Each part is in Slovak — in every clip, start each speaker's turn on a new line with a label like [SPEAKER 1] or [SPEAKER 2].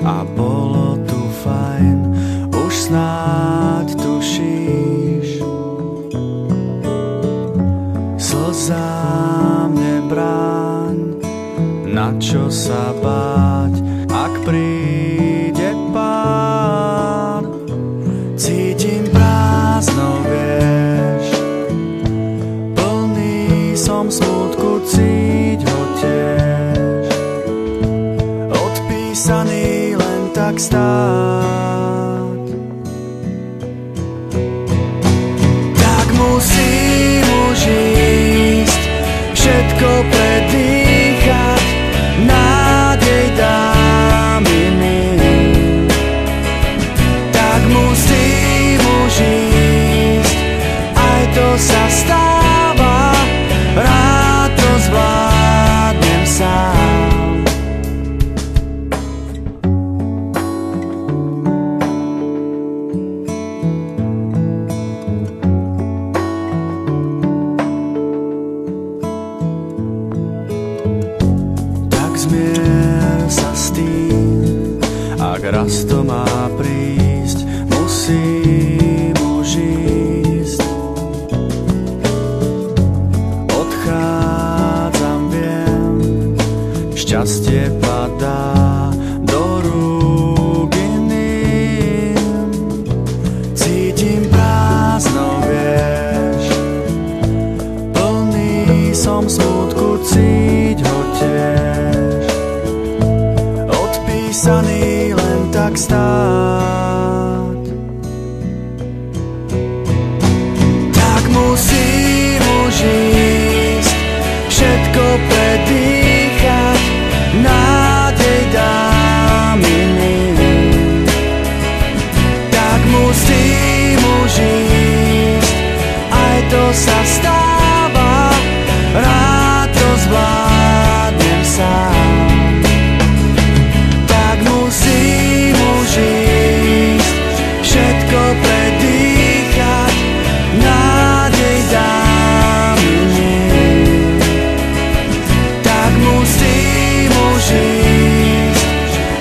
[SPEAKER 1] a bolo tu fajn, už snáď tušíš. Slzám nebráň, na čo sa báť, ak príde Pán. Cítim prázdno, vieš, plný som smútku, cíť ho tiež, odpísaný len tak stáť. Tak musím už ísť, všetko predýchať, nádej dám iným. Tak musím už ísť, aj to sa stáva, rád to zvládnem sám. Tak zmier sa s tým, ak raz to má prísť, musím už ísť. Odchádzam, viem, šťastie padá do rúk iným. Cítim prázdno, vieš, plný som smútku, cíť ho tiež, odpísaný len tak stáť. Tak musím už ísť, všetko predýchať, nádej dám iným. Tak musím už ísť, aj to sa stáva, rád to zvládnem sám. Tak musím už ísť, všetko predýchať, nádej dám iným. Tak musím už ísť,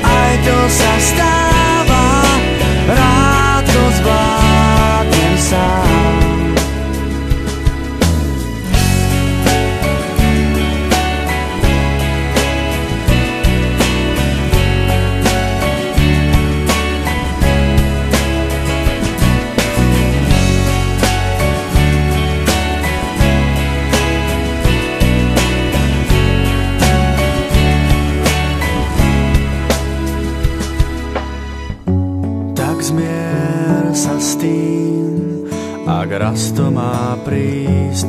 [SPEAKER 1] aj to sa stáva, rád to zvládnem sám. Tak zmier sa s tým, ak raz to má prísť,